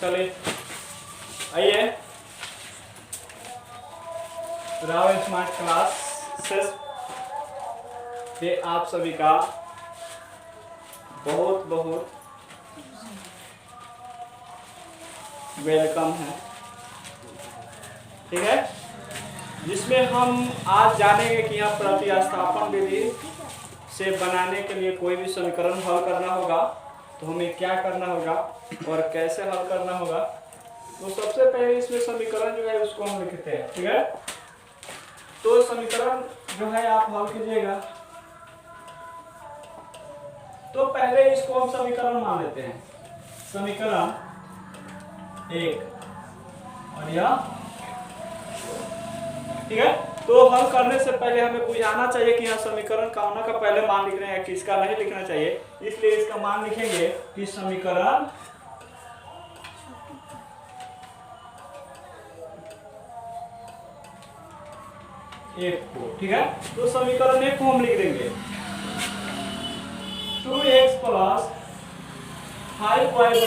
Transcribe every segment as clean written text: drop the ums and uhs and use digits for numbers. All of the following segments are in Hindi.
चलिए आइए राव स्मार्ट क्लासेस पे आप सभी का बहुत बहुत वेलकम है। ठीक है, जिसमें हम आज जानेंगे कि यहाँ प्रतिस्थापन विधि से बनाने के लिए कोई भी समीकरण हल करना होगा तो हमें क्या करना होगा और कैसे हल करना होगा। तो सबसे पहले इसमें समीकरण जो है उसको हम लिखते हैं। ठीक है, तो समीकरण जो है आप हल कीजिएगा। तो पहले इसको हम समीकरण मान लेते हैं, समीकरण 1 और यह। ठीक है, तो हल करने से पहले हमें बुझाना चाहिए कि यहाँ समीकरण कौन का पहले मान लिख रहे हैं, किसका नहीं लिखना चाहिए। इसलिए इसका मान लिखेंगे कि समीकरण 1 को। ठीक है, तो समीकरण 1 को हम लिख देंगे 2x + 5y =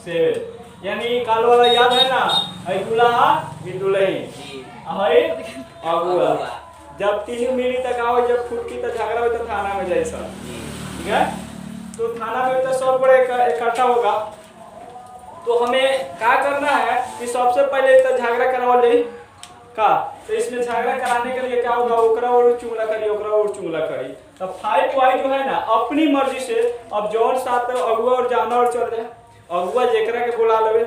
7। यानी काल वाला याद है ना, दुल्हा दुल्हन अगुआ। जब 3 मिनट तक आओ, जब फुटकी तक झगड़ा हो तो थाना में जाए सब। ठीक है, तो थाना में तो सब बड़े इकट्ठा होगा। तो हमें क्या करना है कि सबसे पहले तो झगड़ा करवा ले का। तो इसमें झगड़ा कराने के लिए क्या होगा, ओकरा और चुंगला करी, ओकरा और चुंगला करी। तो 5y जो है ना अपनी मर्जी से अब जौन साथ अगुआ और जाना और चल जाए। अगुआ जेकरा के बुला लेवे,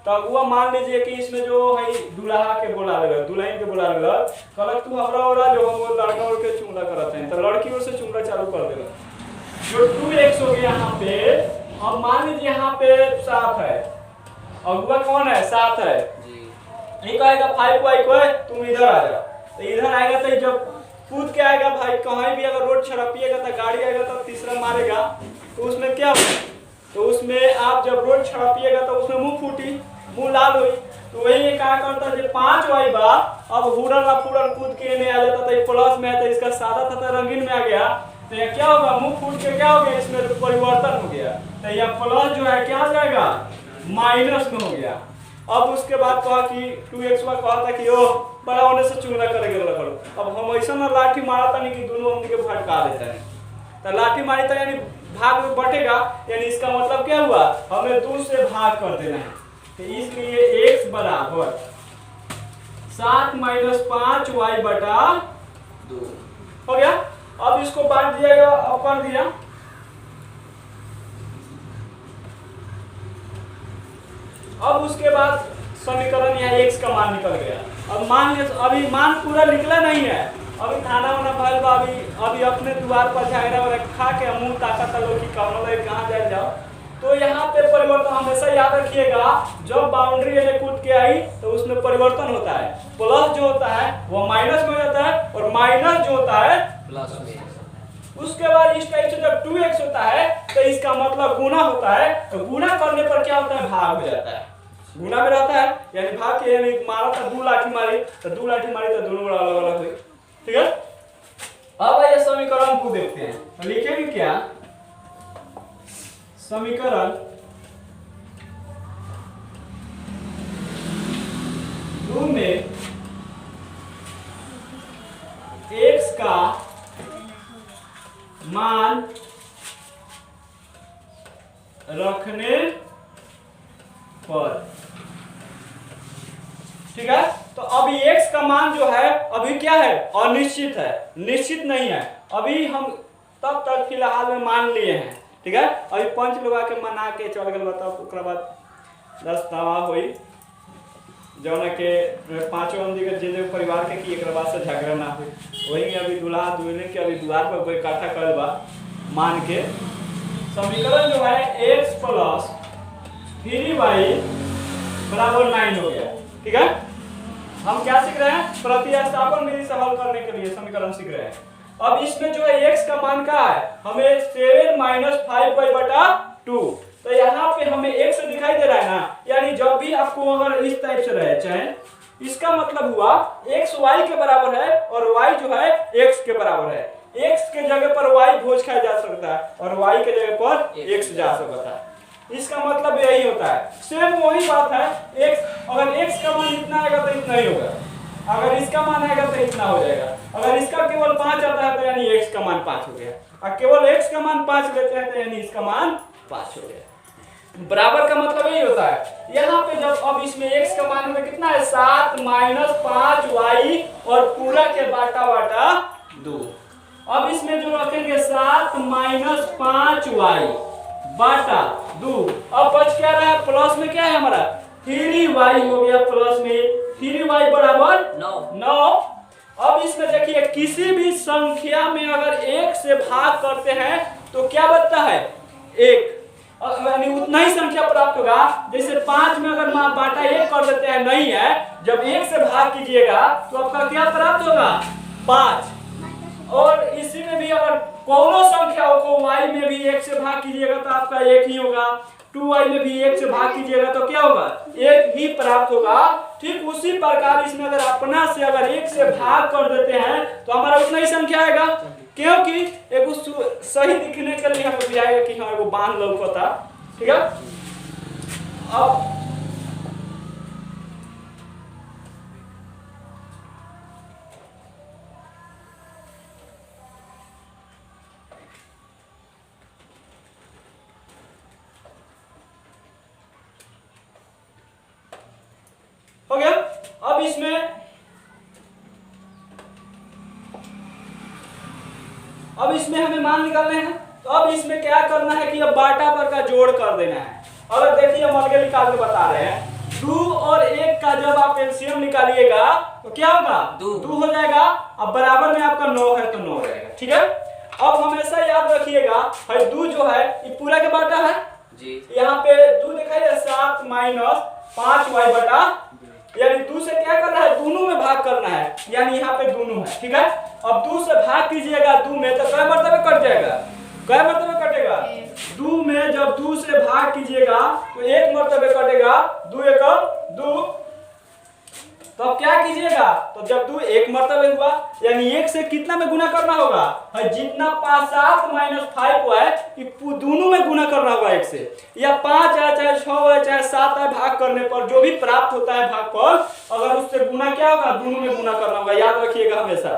तो अगुआ मान लीजिए कि इसमें जो है दुल्हा के बुला लेगा, दुल्हन के बुला लेगा, कहलक तू हमरा और जो हम लड़का और के चुंगला करते हैं, तो लड़की ओर से चुंगला चालू कर देगा। जो 2x हो गया यहाँ पे। अब मान लीजिए यहाँ पे 7 है, अगुआ कौन है, 7 है। ये कहेगा 5y को तुम इधर आ जाओ, तो इधर आएगा तो जब कूद के आएगा भाई, कहीं भी अगर रोड छड़पिएगा तो गाड़ी आएगा तो तीसरा मारेगा, तो उसमें क्या होगा, तो उसमें आप जब रोड छड़पिएगा तो उसमें मुंह फूटी, मुंह लाल हुई। तो वही क्या करता है, 5y बा अब हुरन कूद के नहीं आ जाता, तो प्लस में आता, इसका सादा था रंगीन में आ गया, तो यह क्या होगा, मुंह फूट के क्या हो गया, इसमें परिवर्तन हो गया। तो यह प्लस जो है क्या हो जाएगा, माइनस में हो गया। अब उसके बाद कहा कि 2x कहा था कि ओ बड़ा होने से चुंगला करेगा करो। अब हम ऐसा ना लाठी मारा था नहीं कि दोनों हम के भटका देता है, तो लाठी मारी था यानी भाग में बटेगा, यानी इसका मतलब क्या हुआ, हमें 2 से भाग कर देना है। तो इसलिए x बराबर 7 - 5y बटा 2 हो गया। अब इसको बांट दिया, अब कर दिया। अब उसके बाद समीकरण यहाँ x का मान निकल गया। अब मान अभी मान पूरा निकला नहीं है, अभी खाना वाना भल बा, अभी अपने द्वार पर झगड़ा वाला खा के मुंह ताकत लो कि कहाँ जाए जाओ। तो यहाँ पे परिवर्तन हमेशा याद रखिएगा, जब बाउंड्री यानी कूद के आई तो उसमें परिवर्तन होता है। प्लस जो होता है वो माइनस में हो जाता है, और माइनस जो होता है प्लस में। उसके बाद इस टाइप से जब 2x होता है तो इसका मतलब गुना होता है, तो गुना करने पर क्या होता है, भाग हो जाता है। गुना में रहता है यानी भाग के, यानी मारा था 2 लाठी मारी, तो 2 लाठी मारी तो दोनों अलग अलग हुई। ठीक है, अब ये समीकरण को देखते हैं, तो लिखेंगे क्या, समीकरण 2 में x का मान रखने पर। ठीक है, तो अभी x का मान जो है अभी क्या है, अनिश्चित है, निश्चित नहीं है। अभी हम तब तक फिलहाल में मान लिए हैं। ठीक है, अभी पंच लगा के मना के चल गए, बताओ ओकरा बाद 10 दावा हुई जौन के 5 आदमी के जे परिवार के कि एक बाद से झगड़ा ना हुई। वही अभी दूल्हा दुल्हन के अभी द्वार पर कोई इकट्ठा कर बा मान के। समीकरण जो है x + 3y = 9 हो गया। ठीक है, हम क्या सीख रहे हैं, प्रतिस्थापन विधि से हल करने के लिए समीकरण सीख रहे हैं। अब इसमें जो है x का मान क्या है, हमें 7 - 5y बटा 2। तो यहाँ पे हमें x दिखाई दे रहा है ना, यानी जब भी आपको अगर इस टाइप से रहे चाहे, इसका मतलब हुआ x y के बराबर है और y जो है x के बराबर है। x के जगह पर y भोज खाया जा सकता है और y के जगह पर x जा सकता है। इसका मतलब यही होता है। सेम वही बात है, x अगर x का मान इतना आएगा तो इतना ही होगा, अगर इसका मान आएगा तो इतना हो जाएगा। अगर इसका केवल 5 आता है तो यानी x का मान 5 हो गया, और केवल x का मान 5 लेते हैं तो यानी इसका मान 5 हो गया। बराबर का मतलब यही होता है। यहाँ पे जब अब इसमें x का मान में कितना है 7 माइनस 5y और पूरा के बाटा बाटा 2। अब इसमें जो रखेंगे 7 माइनस 5y बाटा 2, अब बच क्या रहा है, प्लस में क्या है हमारा 3y हो गया, प्लस में 3y बराबर 9। अब इसमें देखिए किसी भी संख्या में अगर 1 से भाग करते हैं तो क्या बचता है 1, यानी उतना ही संख्या प्राप्त होगा। जैसे 5 में अगर मान बाटा 1 कर देते हैं, नहीं है, जब 1 से भाग कीजिएगा तो आपका क्या प्राप्त होगा 5। और इसी में भी अगर कोनो संख्या को y में भी 1 से भाग कीजिएगा तो आपका 1 ही होगा, 2y में भी 1 से भाग कीजिएगा तो क्या होगा 1 ही प्राप्त होगा। ठीक उसी प्रकार इसमें अगर अपना से अगर 1 से भाग कर देते हैं तो हमारा उतना ही संख्या आएगा, क्योंकि एक सही दिखने के लिए हमें आएगा कि हाँ एगो बांध लौकता। ठीक है, अब हो गया। अब इसमें हमें मान निकालने हैं, तो अब इसमें क्या करना है कि अब बाटा पर का जोड़ कर देना है। अगर देखिए हम अलग निकाल के बता रहे हैं, 2 और 1 का जब आप एलसीएम निकालिएगा तो क्या होगा 2 हो जाएगा, अब बराबर में आपका 9 है तो 9 रहेगा। ठीक है, अब हमेशा याद रखिएगा भाई 2 जो है ये पूरा के बाटा है जी, यहाँ पे 2 दिखाई 7 माइनस 5y बटा, यानी 2 से क्या करना है दोनों में भाग करना है, यानी यहाँ पे दोनों है। ठीक है, अब 2 से भाग कीजिएगा 2 में तो कै मरतबे कट जाएगा, कै मरतबे कटेगा 2 में, जब 2 से भाग कीजिएगा तो 1 मरतबे कटेगा, 2 एकम 2। तो अब क्या कीजिएगा, तो जब 2 1 मरतबे हुआ यानी 1 से कितना में गुना करना होगा, जितना 7 माइनस 5 है दोनों में गुना करना होगा 1 से, या 5 है चाहे 6 है चाहे 7 है, भाग करने पर जो भी प्राप्त होता है भागफल अगर उससे गुना क्या होगा दोनों में गुना करना होगा। याद रखिएगा हमेशा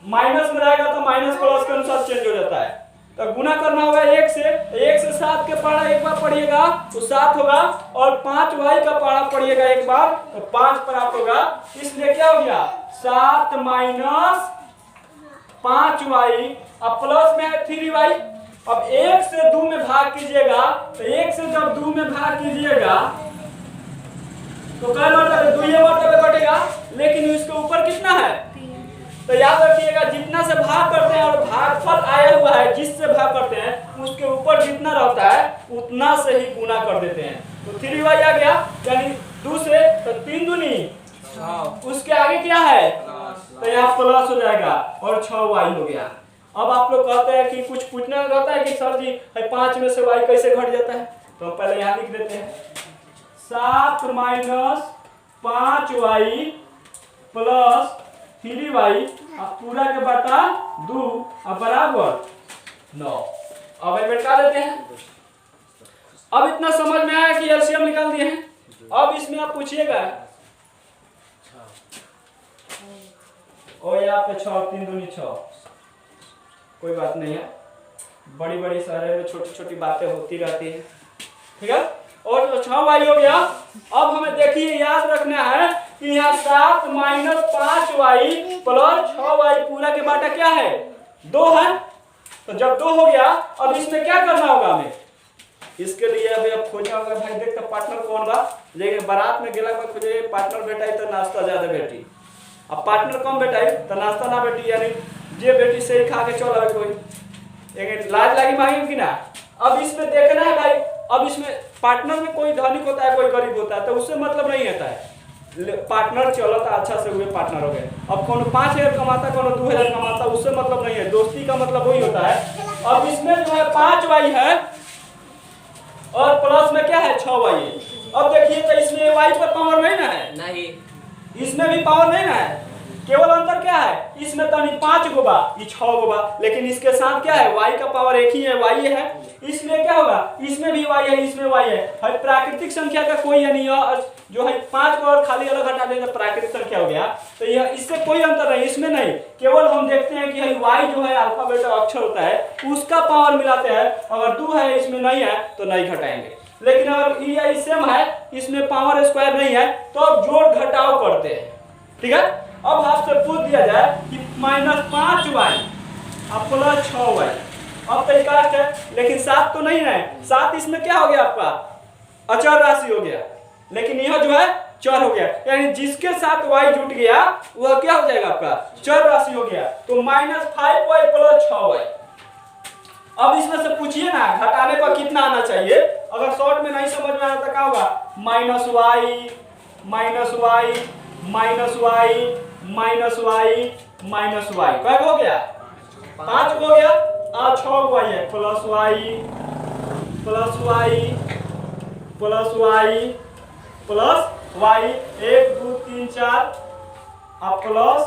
माइनस में रहेगा तो माइनस प्लस के अनुसार चेंज हो जाता है, तो गुना करना होगा 1 से, 1 से 7 के पढ़ा एक बार पढ़िएगा तो 7 होगा, और 5y का पढ़ा पढ़िएगा एक बार तो 5 प्राप्त होगा। इसलिए क्या हो गया 7 माइनस 5y, अब प्लस में है 3y। अब 1 से 2 में भाग कीजिएगा तो 1 से जब 2 में भाग कीजिएगा तो क्या मरतबे 2 मरतबे कटेगा, लेकिन इसके ऊपर कितना है, तो याद रखिएगा जितना से भाग करते हैं और भागफल आया हुआ है जिससे भाग करते हैं उसके ऊपर जितना रहता है उतना से ही गुना कर देते हैं। तो 3y आ गया, यानी 2 से तो 3 दूनी, उसके आगे क्या है तो यहाँ प्लस हो जाएगा और 6y हो गया। अब आप लोग कहते हैं कि कुछ पूछना रहता है कि सर जी 5 में से y कैसे घट जाता है, तो हम पहले यहाँ लिख देते हैं 7 माइनस 5y प्लस 3y पूरा के बटा 2 बराबर 9। अब बैठा देते हैं। अब इतना समझ में आया कि एलसीएम निकाल दिए हैं। अब इसमें आप पूछिएगा और यहाँ पे 6 3 दूनी 6, कोई बात नहीं है, बड़ी बड़ी शहर में छोटी छोटी बातें होती रहती है। ठीक है, और जो 6y हो गया। अब हमें देखिए याद रखना है कि यहाँ 7 माइनस 5y प्लस 6y पूरा के बाटा क्या है 2 है, तो जब 2 हो गया अब इसमें क्या करना होगा हमें, इसके लिए अभी अब खोजा होगा भाई देख तो पार्टनर कौन बा, लेकिन बारात में गेला पर खोजे पार्टनर बेटाई तो नाश्ता ज्यादा बेटी, अब पार्टनर कम बेटाई तो नाश्ता ना बेटी, यानी जे बेटी से ही खा के चल आवे कोई, लेकिन लाज लागी मांगे कि ना। अब इसमें देखना है भाई, अब इसमें पार्टनर में कोई धनिक होता है कोई गरीब होता है, तो उससे मतलब नहीं होता है, पार्टनर चलता अच्छा से हुए पार्टनर हो गए। अब कौन 5000 कमाता कौन 2000 कमाता उससे मतलब नहीं है, दोस्ती का मतलब वही होता है। अब इसमें जो है 5y है और प्लस में क्या है 6y है। अब देखिए तो इसमें y पर पावर नहीं ना है, नहीं इसमें भी पावर नहीं ना है, केवल अंतर क्या है, इसमें तो नहीं 5 गो बा, ये 6 गो बा, लेकिन इसके साथ क्या है, y का पावर एक ही है, y है, इसलिए क्या होगा, इसमें भी y है, इसमें y है। भाई प्राकृतिक संख्या का कोई है नहीं, जो है 5 को और खाली अलग हटा देंगे प्राकृतिक संख्या हो गया, तो यह इससे कोई अंतर नहीं, इसमें नहीं, केवल हम देखते हैं कि y जो है अल्फाबेट अक्षर होता है उसका पावर मिलाते हैं, अगर 2 है इसमें नहीं है तो नहीं घटाएंगे, लेकिन अगर ये सेम है इसमें पावर स्क्वायर नहीं है तो अब जोड़ घटाव करते हैं, ठीक है। अब आपसे पूछ दिया जाए कि -5y अब प्लस 6y, अब तो कास्ट है, लेकिन 7 तो नहीं है, 7 इसमें क्या हो गया आपका, अचर राशि हो गया, लेकिन यह जो है चर हो गया, यानी जिसके साथ y जुट गया वह क्या हो जाएगा आपका, चर राशि हो गया, तो -5y प्लस 6y। अब इसमें से पूछिए ना घटाने पर कितना आना चाहिए, अगर शॉर्ट में नहीं समझ में आया तो क्या होगा, -y -y -y क्या हो गया, 5 हो गया, और 6 y है, plus y plus y plus y plus y, 1 2 3 4 अब प्लस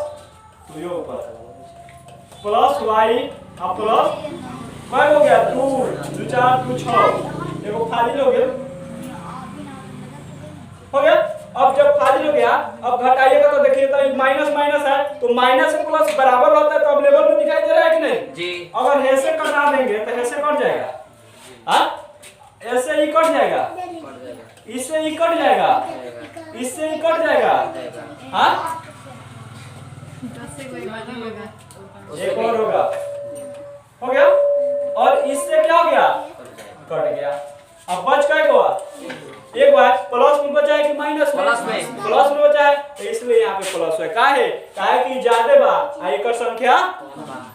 प्लस y अब प्लस क्या हो गया, 2 2 4 2 6, देखो खाली हो गया, हो गया। अब जब खाली हो गया, अब घटाइएगा तो देखिए तो माइनस माइनस है, तो माइनस से प्लस बराबर होता है, तो अब लेवल में दिखाई दे रहा है कि नहीं जी। अगर ऐसे कटा देंगे तो ऐसे कट जाएगा, हाँ ऐसे ही कट जाएगा, इससे ही कट जाएगा, इससे ही कट जाएगा, हाँ एक और होगा, हो गया, और इससे क्या हो गया, कट गया, अब बच क्या हुआ, एक बार प्लस में बचा है कि माइनस में, प्लस में बचा है, तो इसलिए यहाँ पे प्लस है, काहे कि ज्यादा बा एक संख्या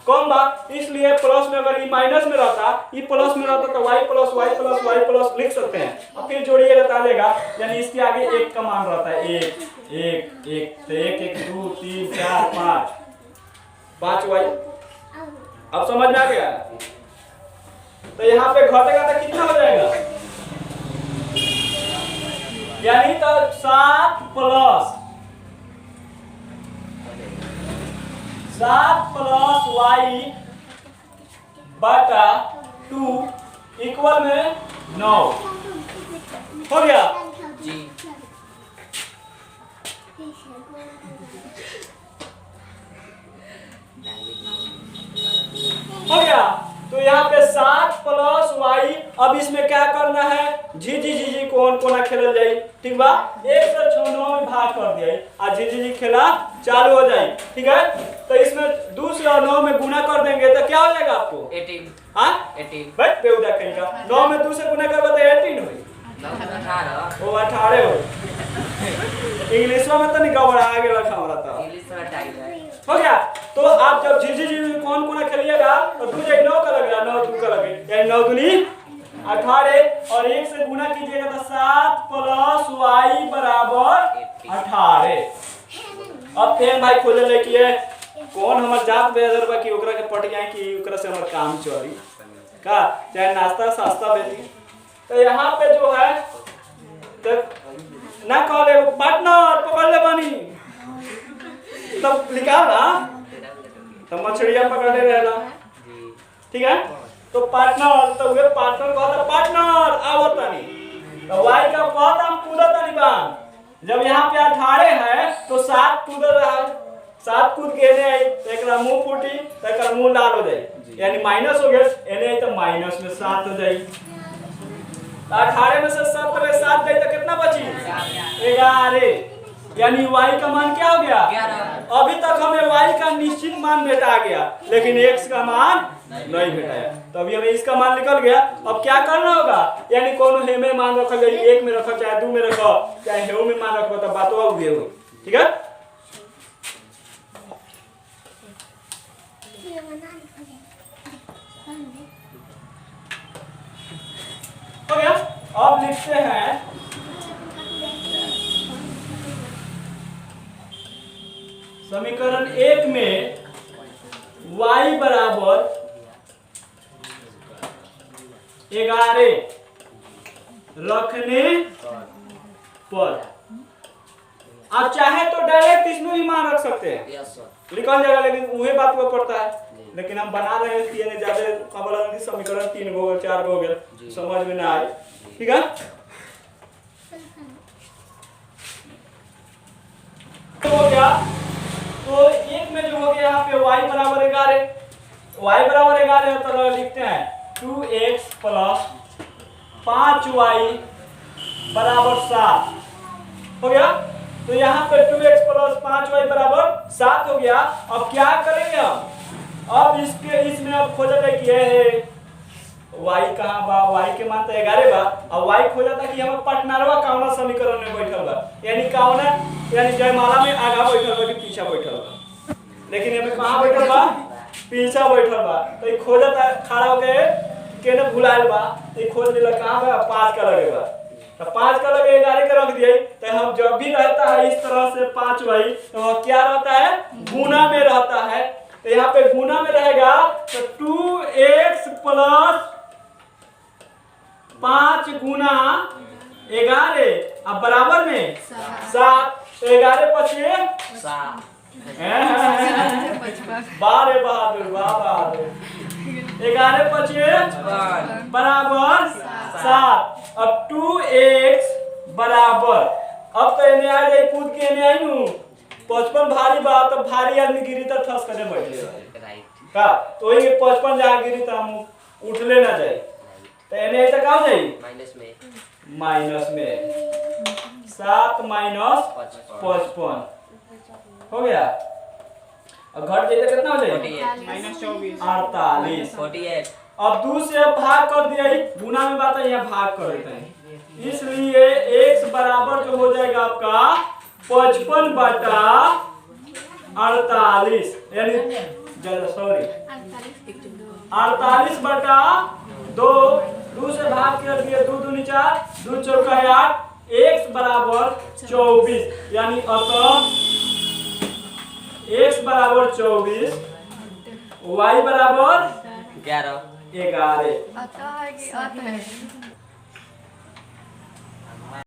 कम बा, इसलिए प्लस में, अगर ये माइनस में रहता, ये प्लस में रहता तो y plus y plus y plus लिख सकते हैं, अब फिर जोड़िएगा तो आ जाएगा, यानी इसके आगे 1 का मान रहता है, 1 1 1, तो 1 1 2 3 4 5 y। अब समझ में आ गया, तो यहाँ पे घटेगा तो कितना हो जाएगा, यानी तो 7 प्लस y बटा 2 इक्वल में 9 हो गया जी। हो गया, तो यहाँ पे 7 प्लस y, अब इसमें क्या करना है, जी कौन कोना खेल जाए, ठीक बा, 1 से 6 9 में भाग कर दिया, आज जी खेला चालू हो जाए, ठीक है। तो इसमें 2 से 9 में गुना कर देंगे तो क्या हो जाएगा आपको 18, हाँ 18 भाई बेवड़ा कहेगा, 9 में 2 से गुना करबा तो 18 होई, 18 ओ 18 हो, इंग्लिश में तो नहीं गड़बड़ा आगे रखा हमरा तो इंग्लिश में टाइप है, हो गया। तो आप जब जी कौन कोना खेलिएगा तो 2 से 9 का लगेगा, 9 2 का लगेगा, यानी 9 दूनी 18, और 1 से गुना कीजिएगा तो 7 प्लस y बराबर 18। अब फिर भाई खोले लेकिए कौन हमर जात बेदर बा कि ओकरा के पट जाए कि ओकरा से हमर काम चली का, चाहे नाश्ता सस्ता बेची, तो यहाँ पे जो है तो ना कहले पार्टनर पकड़ ले बानी, तब निकाल ना, तो मछलियां पकड़ ले रहला, ठीक है। तो पार्टनर, तो वे पार्टनर कहता पार्टनर आओ तनी, तो y का कहता हम कूदा तनी बांध, जब यहाँ पे 18 है तो 7 कूद रहा, 7 कूद के एने आई तो एकरा मुंह फूटी तो एकरा मुंह लाल हो जाए, यानी माइनस हो गया, एने आई तो माइनस में 7 हो जाए, 18 में से 7 में 7 जाए तो कितना बची 11, यानी y का मान क्या हो गया, अभी तक हमें y का निश्चित मान भेटा गया, लेकिन x का मान नहीं भेटाया, तो अभी हमें इसका मान निकल गया। अब क्या करना होगा, यानी कौन हे में मान रखा जाए, 1 में रखो चाहे 2 में रखो चाहे हे में मान रखो, तो बात हुई हो, ठीक है। हो गया, अब लिखते हैं समीकरण 1 में y बराबर 11 रखने पर आप चाहे तो डायरेक्ट इसमें भी मान रख सकते हैं, यस सर। लिखल जाएगा, लेकिन वही बात को पड़ता है। लेकिन हम बना रहे हैं कि ज्यादा कमल समीकरण 3 गो 4 गो हो गया, समझ में ना आए। ठीक है, तो हो गया। तो एक में जो हो गया यहाँ पे y बराबर 11, y बराबर 11 तो लिखते हैं 2x प्लस 5y बराबर 7 हो गया। तो यहाँ पे 2x प्लस 5y बराबर 7 हो गया। अब क्या करेंगे हम, अब इसमें अब खोजा जाए कि ये y कहाँ बा, y के मान तो 11 बा, अब y खोजा था कि हम पटनारवा कौना समीकरण में बैठल बा, यानी कौना, यानी जयमाला में आगा बैठल बा कि पीछा बैठल बा, लेकिन हमें कहाँ बैठल बा, पीछा बैठल बा। तो ये खोजा था खड़ा होके केने भुलायल बा, ये खोज लेला कहाँ बा, 5 का लगेगा, तो 5 का लगे 11 का रख दिए। तो हम जब भी रहता है इस तरह से 5y, तो वह क्या रहता है, गुना में रहता है। तो यहाँ पे गुना में रहेगा तो 2x प्लस 5 गुना 11 अब बराबर में 7, तो 11 पचे 7 12 बहादुर 11 पचे बराबर 7। अब 2x बराबर, अब तो इन्हें आ जाए कूद के इन्हें आई नू 55 भारी बा, तो भारी आदमी गिरी तो ठस करे बैठे का, तो ये 55 जहाँ गिरी तो हम उठले ना जाए, तो इन्हें ऐसा कहाँ जाए माइनस में 7 माइनस 55 हो गया। अब घट जाए तो कितना हो जाए -24 48। अब 2 से भाग कर दिया, गुना में बात है, यहाँ भाग कर देते हैं, इसलिए x बराबर जो हो जाएगा आपका 55 बटा 48, यानी सॉरी 48 बटा 2 से भाग कर दिया, 2 दूनी 4, 2 चौका 8, x बराबर 24, यानी अतः x बराबर 24, y बराबर 11। 11।